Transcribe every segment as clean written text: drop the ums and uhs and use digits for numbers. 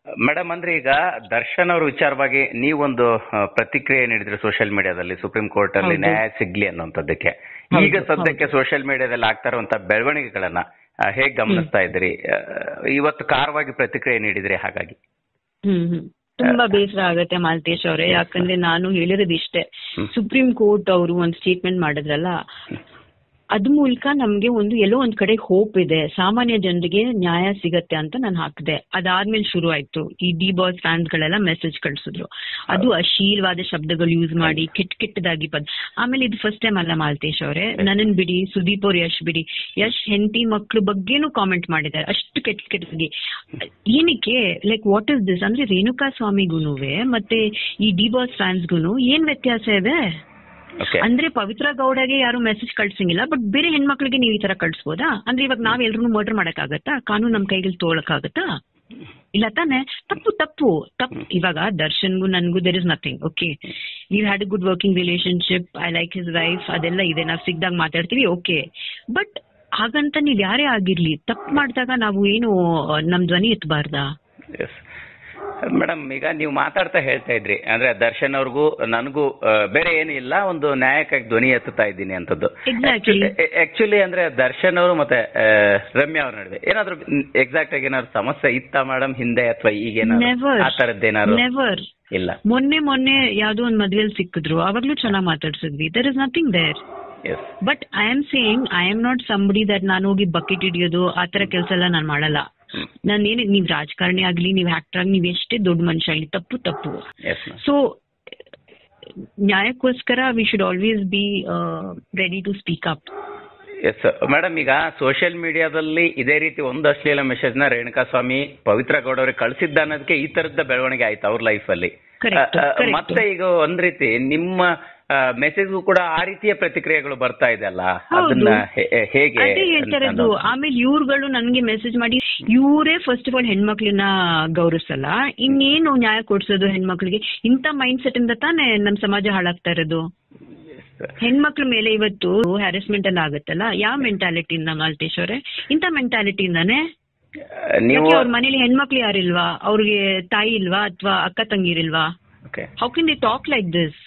Madam ಅಂದ್ರೆ ಈಗ ದರ್ಶನ್ ಅವ್ರ ವಿಚಾರವಾಗಿ ನೀವೊಂದು ಪ್ರತಿಕ್ರಿಯೆ ನೀಡಿದ್ರಿ ಸೋಷಿಯಲ್ ಮೀಡಿಯಾದಲ್ಲಿ, ಸುಪ್ರೀಂ ಕೋರ್ಟ್ ಅಲ್ಲಿ ನ್ಯಾಯ ಸಿಗ್ಲಿ ಅನ್ನುವಂಥದ್ದಕ್ಕೆ. ಈಗ ಸದ್ಯಕ್ಕೆ ಸೋಷಿಯಲ್ ಮೀಡಿಯಾದಲ್ಲಿ ಆಗ್ತಾ ಇರುವಂತಹ ಬೆಳವಣಿಗೆಗಳನ್ನ ಹೇಗ್ ಗಮನಿಸ್ತಾ ಇದ್ರಿ? ಇವತ್ತು ಕಾರವಾಗಿ ಪ್ರತಿಕ್ರಿಯೆ ನೀಡಿದ್ರಿ, ಹಾಗಾಗಿ ತುಂಬಾ ಬೇಸರ ಆಗತ್ತೆ ಮಾಲ್ತೇಶ್ ಅವರೇ. ಯಾಕಂದ್ರೆ ನಾನು ಹೇಳಿರೋದು ಇಷ್ಟೇ, ಸುಪ್ರೀಂ ಕೋರ್ಟ್ ಅವರು ಒಂದು ಸ್ಟೇಟ್ಮೆಂಟ್ ಮಾಡಿದ್ರಲ್ಲ, ಅದ್ ಮೂಲಕ ನಮ್ಗೆ ಎಲ್ಲೋ ಒಂದ್ ಕಡೆ ಹೋಪ್ ಇದೆ, ಸಾಮಾನ್ಯ ಜನರಿಗೆ ನ್ಯಾಯ ಸಿಗತ್ತೆ ಅಂತ ನಾನು ಹಾಕಿದೆ. ಅದಾದ್ಮೇಲೆ ಶುರು ಆಯ್ತು ಈ ಡಿ ಬಾಸ್ ಫ್ಯಾನ್ಸ್ ಗಳೆಲ್ಲ ಮೆಸೇಜ್ ಕಳ್ಸಿದ್ರು. ಅದು ಅಶ್ಲೀಲವಾದ ಶಬ್ದಗಳು ಯೂಸ್ ಮಾಡಿ ಕೆಟ್ಟದಾಗಿ ಆಮೇಲೆ ಇದು ಫಸ್ಟ್ ಟೈಮ್ ಅಲ್ಲ ಮಾಲ್ತೇಶ್ ಅವರೇ, ನನ್ನನ್ ಬಿಡಿ, ಸುದೀಪ್ ಅವ್ರ ಯಶ್ ಬಿಡಿ, ಯಶ್ ಹೆಂಡತಿ ಮಕ್ಳು ಬಗ್ಗೆನೂ ಕಾಮೆಂಟ್ ಮಾಡಿದ್ದಾರೆ ಅಷ್ಟು ಕೆಟ್ಟದಾಗಿ. ಏನಕ್ಕೆ, ಲೈಕ್ ವಾಟ್ ಇಸ್ ದಿಸ್? ಅಂದ್ರೆ ರೇಣುಕಾ ಸ್ವಾಮಿಗೂನುವೆ ಮತ್ತೆ ಈ ಡಿ ಬಾಸ್ ಫ್ಯಾನ್ಸ್ಗೂನು ಏನ್ ವ್ಯತ್ಯಾಸ ಇದೆ? ಅಂದ್ರೆ ಪವಿತ್ರ ಗೌಡಗೆ ಯಾರು ಮೆಸೇಜ್ ಕಳ್ಸಂಗಿಲ್ಲ, ಬಟ್ ಬೇರೆ ಹೆಣ್ಮಕ್ಳಿಗೆ ನೀವು ಈ ತರ ಕಳ್ಸ್ಬೋದಾ? ಅಂದ್ರೆ ಇವಾಗ ನಾವ್ ಎಲ್ರು ಮರ್ಡರ್ ಮಾಡಕ್ಕಾಗತ್ತಾ? ಕಾನೂನು ನಮ್ ಕೈಗೆ ತೊಗೊಳಕ್ಕಾಗತ್ತಾ? ಇಲ್ಲ ತಾನೆ. ತಪ್ಪು. ಇವಾಗ ದರ್ಶನ್ಗೂ ನನ್ಗೂ there is nothing. Okay, you had a good working relationship, I like his wife, ಅದೆಲ್ಲ ಇದೆ, ನಾವ್ ಸಿಗ್ದಾಗ ಮಾತಾಡ್ತೀವಿ, ಓಕೆ. ಬಟ್ ಹಾಗಂತ ನೀವ್ ಯಾರೇ ಆಗಿರ್ಲಿ, ತಪ್ಪು ಮಾಡಿದಾಗ ನಾವು ಏನು ನಮ್ ಧ್ವನಿ ಎತ್ತಬಾರ್ದಾ? ಮೇಡಮ್, ಈಗ ನೀವು ಮಾತಾಡ್ತಾ ಹೇಳ್ತಾ ಇದ್ರಿ, ಅಂದ್ರೆ ದರ್ಶನ್ ಅವ್ರಿಗೂ ನನಗೂ ಬೇರೆ ಏನಿಲ್ಲ, ಒಂದು ನ್ಯಾಯಕ್ಕಾಗಿ ಧ್ವನಿ ಎತ್ತುತ್ತಾ ಇದ್ದೀನಿ ಅಂತದ್ದು. ಆಕ್ಚುಲಿ ಅಂದ್ರೆ ದರ್ಶನ್ ಅವರು ಮತ್ತೆ ರಮ್ಯಾ ಅವ್ರ ನಡುವೆ ಏನಾದ್ರು ಎಕ್ಸಾಕ್ಟ್ ಆಗಿ ಏನಾದ್ರು ಸಮಸ್ಯೆ ಇತ್ತಾ ಮೇಡಮ್ ಹಿಂದೆ, ಅಥವಾ ಈಗೇನಾದ್ರು ಆ ತರದ್ದೇನಾದ್ರು? ಇಲ್ಲ. ಮೊನ್ನೆ ಯಾವ್ದೋ ಒಂದ್ ಮದ್ವೆಲ್ ಸಿಕ್ಕಿದ್ರು, ಅವಾಗ್ಲೂ ಚೆನ್ನಾಗಿ ಮಾತಾಡ್ಸಿದ್ವಿ. There is nothing there. But I am saying, I am not somebody that ನಾನು ಹೋಗಿ ಬಕೆಟ್ ಹಿಡಿಯೋದು ಆ ತರ ಕೆಲಸ ಎಲ್ಲ ನಾನು ಮಾಡಲ್ಲ. ನಾನೇನು, ನೀವ್ ರಾಜಕಾರಣಿ ಆಗ್ಲಿ, ನೀವ್ ಆಕ್ಟರ್ ಆಗ್ಲಿ, ನೀವ್ ಎಷ್ಟೇ ದೊಡ್ಡ ಮನುಷ್ಯ ಆಗ್ಲಿ, ತಪ್ಪು. ಸೊ ನ್ಯಾಯಕ್ಕೋಸ್ಕರ we should always be ready to speak up. Yes madam, ಈಗ ಸೋಷಿಯಲ್ ಮೀಡಿಯಾದಲ್ಲಿ ಇದೇ ರೀತಿ ಒಂದು ಅಶ್ಲೀಲ ಮೆಸೇಜ್ ನ ರೇಣುಕಾ ಸ್ವಾಮಿ ಪವಿತ್ರ ಗೌಡ ಅವ್ರಿಗೆ ಕಳಿಸಿದ್ದ ಅನ್ನೋದಕ್ಕೆ ಈ ತರದ ಬೆಳವಣಿಗೆ ಆಯ್ತು ಅವ್ರ ಲೈಫ್ ಅಲ್ಲಿ. ಮತ್ತೆ ಈಗ ಒಂದ್ ರೀತಿ ನಿಮ್ಮ ಮೆಸೇಜ್ ಕೂಡ ಆ ರೀತಿಯ ಪ್ರತಿಕ್ರಿಯೆಗಳು ಬರ್ತಾ ಇದೆ ಅಲ್ಲ, ಅದನ್ನ ಹೇಗೆ ಹೇಳ್ತಾರದು? ಆಮೇಲೆ ಇವ್ರುಗಳು ನನ್ಗೆ ಮೆಸೇಜ್ ಮಾಡಿ, ಇವರೇ ಫಸ್ಟ್ ಆಫ್ ಆಲ್ ಹೆಣ್ಮಕ್ಳನ್ನ ಗೌರವಿಸಲ್ಲ, ಇನ್ನೇನು ನ್ಯಾಯ ಕೊಡ್ಸೋದು ಹೆಣ್ಮಕ್ಳಿಗೆ? ಇಂಥ ಮೈಂಡ್ ಸೆಟ್ ಇಂದ ತಾನೇ ನಮ್ ಸಮಾಜ ಹಾಳಾಗ್ತಾ ಇರೋದು. ಹೆಣ್ಮಕ್ಳ ಮೇಲೆ ಇವತ್ತು ಹ್ಯಾರಸ್ಮೆಂಟ್ ಎಲ್ಲ ಆಗುತ್ತಲ್ಲ, ಯಾವ ಮೆಂಟಾಲಿಟಿಯಿಂದ ಮಾಲ್ತೇಶ್ ಅವರೇ? ಇಂಥ ಮೆಂಟಾಲಿಟಿಯಿಂದಾನೆ. ಅವ್ರ ಮನೇಲಿ ಹೆಣ್ಮಕ್ಳು ಯಾರಿಲ್ವಾ? ಅವ್ರಿಗೆ ತಾಯಿ ಇಲ್ವಾ ಅಥವಾ ಅಕ್ಕ ತಂಗಿರಿಲ್ವಾ? How can they talk like this?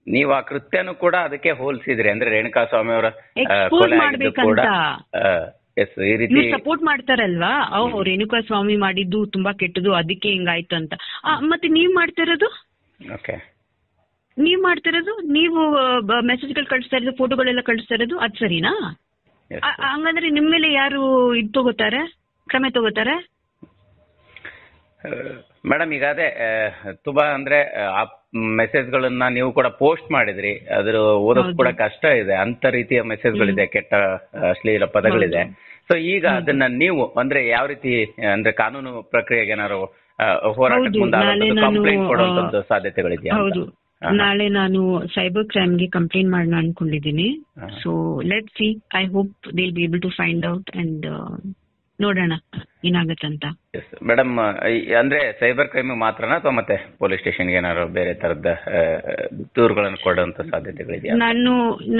ನೀವು ಆ ಕೃತ್ಯನೂ ಕೂಡ ಅದಕ್ಕೆ ಹೋಲಿಸಿದ್ರಿ, ಅಂದ್ರೆ ರೇಣುಕಾ ಸ್ವಾಮಿ ಅವರ ಎಕ್ಸ್ಪೋಸ್ ಮಾಡ್ಬೇಕಂತ ಸಪೋರ್ಟ್ ಮಾಡ್ತಾರಲ್ವಾ? ರೇಣುಕಾ ಸ್ವಾಮಿ ಮಾಡಿದ್ದು ತುಂಬಾ ಕೆಟ್ಟದು, ಅದಕ್ಕೆ ಹಿಂಗಾಯ್ತು ಅಂತ. ಮತ್ತೆ ನೀವ್ ಮಾಡ್ತಿರೋದು, ನೀವು ಮೆಸೇಜ್ಗಳು ಕಳಿಸ್ತಾ ಇರೋದು, ಫೋಟೋಗಳೆಲ್ಲ ಕಳಿಸ್ತಾ ಇರೋದು, ಅದ್ ಸರಿನಾ? ಹಂಗಂದ್ರೆ ನಿಮ್ ಮೇಲೆ ಯಾರು ಇದು ತಗೋತಾರೆ, ಕ್ರಮ ತಗೋತಾರೆ? ಮೇಡಮ್, ಈಗ ಅದೇ ತುಂಬಾ ಅಂದ್ರೆ ಆ ಮೆಸೇಜ್ಗಳನ್ನ ನೀವು ಕೂಡ ಪೋಸ್ಟ್ ಮಾಡಿದ್ರಿ, ಅದ್ರ ಓದೋದು ಕೂಡ ಕಷ್ಟ ಇದೆ, ಅಂತ ರೀತಿಯ ಮೆಸೇಜ್ಗಳಿದೆ, ಕೆಟ್ಟ ಅಶ್ಲೀಲ ಪದಗಳಿದೆ. ಸೊ ಈಗ ಅದನ್ನ ನೀವು ಅಂದ್ರೆ ಯಾವ ರೀತಿ, ಅಂದ್ರೆ ಕಾನೂನು ಪ್ರಕ್ರಿಯೆಗೆ ಏನಾದ್ರು ಹೋರಾಟಕ್ಕೆ ಮುಂದಾಗುವಂಥದ್ದು, ಕಂಪ್ಲೇಂಟ್ ಕೊಡುವಂತದ್ದು ಸಾಧ್ಯತೆಗಳಿದೆಯಾ? ಹೌದು, ನಾಳೆ ನಾನು ಸೈಬರ್ ಕ್ರೈಮ್ಗೆ ಕಂಪ್ಲೇಂಟ್ ಮಾಡೋಣ ಅನ್ಕೊಂಡಿದ್ದೀನಿ. So let see, I hope they will be able to find out and ನೋಡೋಣ ಏನಾಗತ್ತಂತ. ಮೇಡಮ್, ಅಂದ್ರೆ ಸೈಬರ್ ಕ್ರೈಮ್ ಮಾತ್ರನಾ ಅಥವಾ ಮತ್ತೆ ಪೊಲೀಸ್ ಸ್ಟೇಷನ್ಗೆ ಏನಾದ್ರು ಬೇರೆ ತರದ ದೂರುಗಳನ್ನು ಕೊಡುವಂತ ಸಾಧ್ಯತೆಗಳಿದೆಯಾ?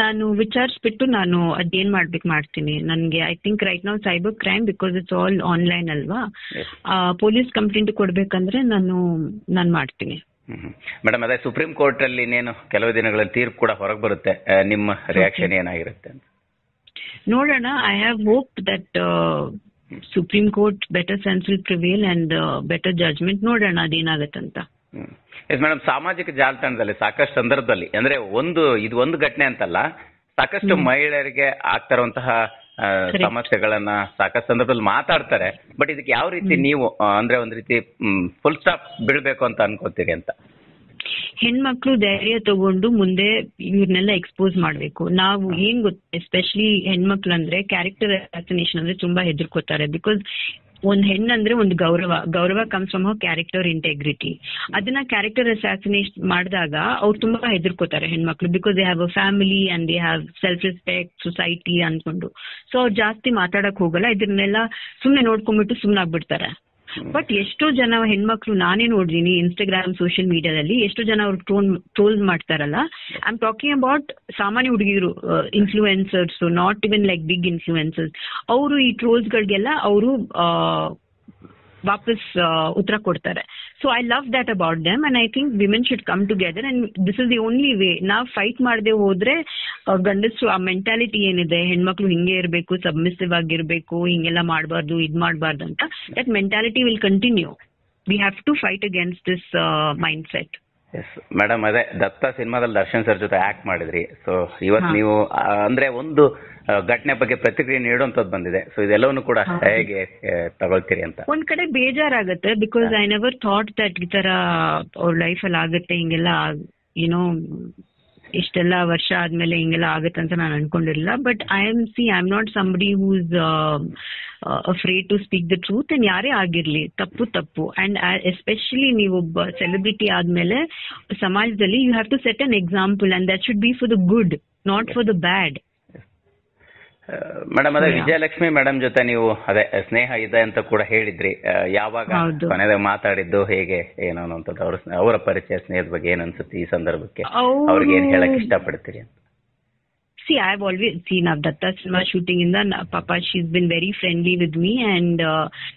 ನಾನು ವಿಚಾರಿಸ್ಬಿಟ್ಟು ನಾನು ಅದೇನ್ ಮಾಡ್ತೀನಿ. ನನ್ಗೆ I think right now cyber crime, because it's all online ಅಲ್ವಾ. ಪೊಲೀಸ್ ಕಂಪ್ಲೇಂಟ್ ಕೊಡ್ಬೇಕಂದ್ರೆ ನಾನು ಮಾಡ್ತೀನಿ. ಮೇಡಮ್, ಅದೇ ಸುಪ್ರೀಂ ಕೋರ್ಟ್ ಅಲ್ಲಿ ಇನ್ನೇನು ಕೆಲವು ದಿನಗಳಲ್ಲಿ ತೀರ್ಪು ಕೂಡ ಹೊರಗೆ ಬರುತ್ತೆ, ನಿಮ್ಮ ರಿಯಾಕ್ಷನ್ ಏನಾಗಿರುತ್ತೆ ಅಂತ ನೋಡೋಣ. I have hope that supreme court better sense will prevail and better judgement. ನೋಡೋಣ ಅದೇನಾಗತ್ತಂತ. ಎಸ್ ಮೇಡಮ್, ಸಾಮಾಜಿಕ ಜಾಲತಾಣದಲ್ಲಿ ಸಾಕಷ್ಟು ಸಂದರ್ಭದಲ್ಲಿ, ಅಂದ್ರೆ ಇದು ಒಂದು ಘಟನೆ ಅಂತಲ್ಲ, ಸಾಕಷ್ಟು ಮಹಿಳೆಯರಿಗೆ ಆಗ್ತಿರುವಂತಹ ಸಮಸ್ಯೆಗಳನ್ನ ಸಾಕಷ್ಟು ಸಂದರ್ಭದಲ್ಲಿ ಮಾತಾಡ್ತಾರೆ. ಬಟ್ ಇದಕ್ಕೆ ಯಾವ ರೀತಿ ನೀವು ಅಂದ್ರೆ ಒಂದ್ ರೀತಿ ಫುಲ್ ಸ್ಟಾಪ್ ಬೀಳ್ಬೇಕು ಅಂತ ಅನ್ಕೋತೀರಿ ಅಂತ? ಹೆಣ್ಮಕ್ಳು ಧೈರ್ಯ ತಗೊಂಡು ಮುಂದೆ ಇವ್ರನ್ನೆಲ್ಲ ಎಕ್ಸ್ಪೋಸ್ ಮಾಡ್ಬೇಕು. ನಾವು ಏನ್ ಗೊತ್ತ, ಎಸ್ಪೆಷಲಿ ಹೆಣ್ಮಕ್ಳು ಅಂದ್ರೆ ಕ್ಯಾರೆಕ್ಟರ್ ಅಸಾಸಿನೇಷನ್ ಅಂದ್ರೆ ತುಂಬಾ ಹೆದರ್ಕೋತಾರೆ. ಬಿಕಾಸ್ ಒಂದ್ ಹೆಣ್ಣಂದ್ರೆ ಒಂದು ಗೌರವ ಕಮ್ಸ್ ಫ್ರಮ್ ಕ್ಯಾರೆಕ್ಟರ್ ಇಂಟೆಗ್ರಿಟಿ. ಅದನ್ನ ಕ್ಯಾರೆಕ್ಟರ್ ಅಸಾಸಿನೇಟ್ ಮಾಡಿದಾಗ ಅವ್ರು ತುಂಬಾ ಹೆದರ್ಕೋತಾರೆ ಹೆಣ್ಮಕ್ಳು, because they have a family and they have self respect, society ಅನ್ಕೊಂಡು. ಸೊ ಅವ್ರು ಜಾಸ್ತಿ ಮಾತಾಡಕ್ ಹೋಗಲ್ಲ, ಇದನ್ನೆಲ್ಲ ಸುಮ್ನೆ ನೋಡ್ಕೊಂಡ್ಬಿಟ್ಟು ಸುಮ್ನಾಗ್ಬಿಡ್ತಾರೆ. ಬಟ್ ಎಷ್ಟೋ ಜನ ಹೆಣ್ಮಕ್ಳು ನಾನೇ ನೋಡಿದೀನಿ ಇನ್ಸ್ಟಾಗ್ರಾಮ್, ಸೋಷಿಯಲ್ ಮೀಡಿಯಾದಲ್ಲಿ ಎಷ್ಟೋ ಜನ ಅವ್ರು ಟ್ರೋಲ್ ಮಾಡ್ತಾರಲ್ಲ. ಐ ಆಮ್ ಟಾಕಿಂಗ್ ಅಬೌಟ್ ಸಾಮಾನ್ಯ ಹುಡುಗಿರು, influencers, not even like big influencers. ಅವರು ಈ ಟ್ರೋಲ್ಸ್ ಗಳಿಗೆಲ್ಲ ಅವರು ವಾಪಸ್ ಉತ್ತರ ಕೊಡ್ತಾರೆ. So I love that about them and I think women should come together and this is the only way. ನಾವು ಫೈಟ್ ಮಾಡದೆ ಹೋದ್ರೆ ಗಂಡಸರು ಆ ಮೆಂಟಾಲಿಟಿ ಏನಿದೆ ಹೆಣ್ಮಕ್ಳು ಹಿಂಗೆ ಇರಬೇಕು, ಸಬ್ಮಿಸಿವ್ ಆಗಿರ್ಬೇಕು, ಹಿಂಗೆಲ್ಲ ಮಾಡಬಾರ್ದು, ಇದ್ ಮಾಡಬಾರ್ದು ಅಂತ, that mentality will continue. We have to fight against this mindset. Yes madam, ಅದೇ ದತ್ತ ಸಿನಿಮಾದಲ್ಲಿ ದರ್ಶನ್ ಸರ್ ಜೊತೆ ಆಕ್ಟ್ ಮಾಡಿದ್ರಿ. ಸೊ ಇವತ್ತು ನೀವು ಅಂದ್ರೆ ಒಂದು ಘಟನೆ ಬಗ್ಗೆ ಪ್ರತಿಕ್ರಿಯೆ ನೀಡುವಂತದ್ದು ಬಂದಿದೆ. ಸೊ ಇದೆಲ್ಲವನ್ನು ಕೂಡ ಹೇಗೆ ತಗೊಳ್ತೀರಿ ಅಂತ? ಒಂದ್ ಕಡೆ ಬೇಜಾರಾಗತ್ತೆ, because I never thought that ಈ ತರ ಅವ್ರ ಲೈಫ್ ಅಲ್ಲಿ ಆಗತ್ತೆ, ಹಿಂಗೆಲ್ಲ ಏನೋ ಇಷ್ಟೆಲ್ಲ ವರ್ಷ ಆದ್ಮೇಲೆ ಹಿಂಗೆಲ್ಲ ಆಗತ್ತೆ ಅಂತ ನಾನು ಅನ್ಕೊಂಡಿರಲಿಲ್ಲ. But I am not somebody who is afraid to speak the truth. And ಯಾರೇ ಆಗಿರ್ಲಿ, ತಪ್ಪು ಅಂಡ್ ಎಸ್ಪೆಷಲಿ ನೀವೊಬ್ಬ ಸೆಲೆಬ್ರಿಟಿ ಆದ್ಮೇಲೆ ಸಮಾಜದಲ್ಲಿ you have to set an example and that should be for the good, not for the bad. Madam, ಅದೇ Vijayalakshmi madam ಜೊತೆ ನೀವು ಅದೇ ಸ್ನೇಹ ಇದೆ ಅಂತ ಕೂಡ ಹೇಳಿದ್ರಿ. ಯಾವಾಗ ಕೊನೆದಾಗ ಮಾತಾಡಿದ್ದು, ಹೇಗೆ ಏನು ಅನ್ನೋಂಥದ್ದು, ಅವರ ಪರಿಚಯ ಸ್ನೇಹದ ಬಗ್ಗೆ ಏನ್ ಅನ್ಸುತ್ತೆ ಈ ಸಂದರ್ಭಕ್ಕೆ, ಅವ್ರಿಗೆ ಏನ್ ಹೇಳಕ್ ಇಷ್ಟಪಡ್ತೀರಿ ಅಂತ? See, I've always seen Datta cinema shooting ಇಂದ ಪಾಪ she's been very friendly with me and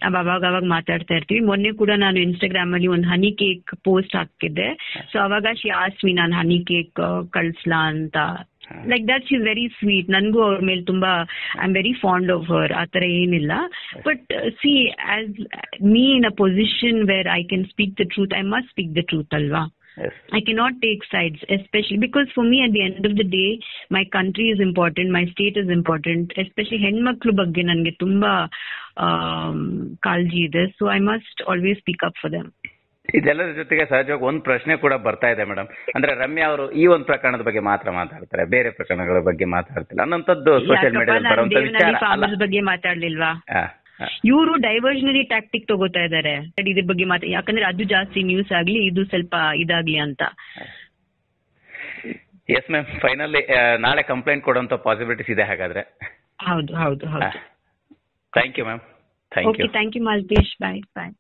ನಾವು ಅವಾಗ ಮಾತಾಡ್ತಾ ಇರ್ತೀವಿ. ಮೊನ್ನೆ ಕೂಡ ನಾನು ಇನ್ಸ್ಟಾಗ್ರಾಮ್ ಅಲ್ಲಿ ಒಂದು ಹನಿ ಕೇಕ್ ಪೋಸ್ಟ್ ಹಾಕಿದ್ದೆ. ಸೊ ಅವಾಗ she asked me ನಾನು ಹನಿ ಕೇಕ್ ಕಳಿಸ್ಲಾ ಅಂತ. Like that she is very sweet. ನನ್ಗೂ ಅವ್ರ ಮೇಲೆ ತುಂಬಾ I am very fond of her. ಆತರ ಏನಿಲ್ಲ. But C, as me in a position where I can speak the truth, I must speak the truth ಅಲ್ವಾ? Yes. I cannot take sides, especially because for me at the end of the day my country is important, my state is important, especially ಹೆಣ್ಮಕ್ಳು ಬಗ್ಗೆ ನನಗೆ ತುಂಬಾ ಕಾಳಜಿ ಇದೆ. So I must always speak up for them. ಇದೆಲ್ಲರ ಜೊತೆಗೆ ಸಹಜವಾಗಿ ಒಂದು ಪ್ರಶ್ನೆ ಕೂಡ ಬರ್ತಾ ಇದೆ ಮೇಡಮ್. ಅಂದ್ರೆ ರಮ್ಯಾ ಅವರು ಈ ಒಂದು ಪ್ರಕರಣದ ಬಗ್ಗೆ ಮಾತ್ರ ಮಾತಾಡ್ತಾರೆ, ಬೇರೆ ಪ್ರಕರಣಗಳ ಬಗ್ಗೆ ಮಾತಾಡ್ತಿಲ್ಲ ಅನ್ನೋಂಥದ್ದು ಸೋಷಿಯಲ್ ಮೀಡಿಯಾದಲ್ಲಿ ಬರುವಂತ ವಿಚಾರ. ಬಗ್ಗೆ ಮಾತಾಡ್ಲಿಲ್ವಾ? ಇವರು ಡೈವರ್ಷನರಿ ಟ್ಯಾಕ್ಟಿಕ್ ತಗೋತಾ ಇದಾರೆ ಇದ್ರ ಬಗ್ಗೆ ಯಾಕಂದ್ರೆ ಅದು ಜಾಸ್ತಿ ನ್ಯೂಸ್ ಆಗ್ಲಿ, ಇದು ಸ್ವಲ್ಪ ಇದಾಗ್ಲಿ ಅಂತ. ಎಸ್ ಮ್ಯಾಮ್, ಫೈನಲಿ ನಾಳೆ ಕಂಪ್ಲೇಂಟ್ ಕೊಡುವಂತ ಪಾಸಿಬಿಲಿಟೀಸ್ ಇದೆ ಹಾಗಾದ್ರೆ? ಹೌದು ಹೌದು ಹೌದು. Thank you ma'am. Thank you. Thank you Malthesh. Bye bye.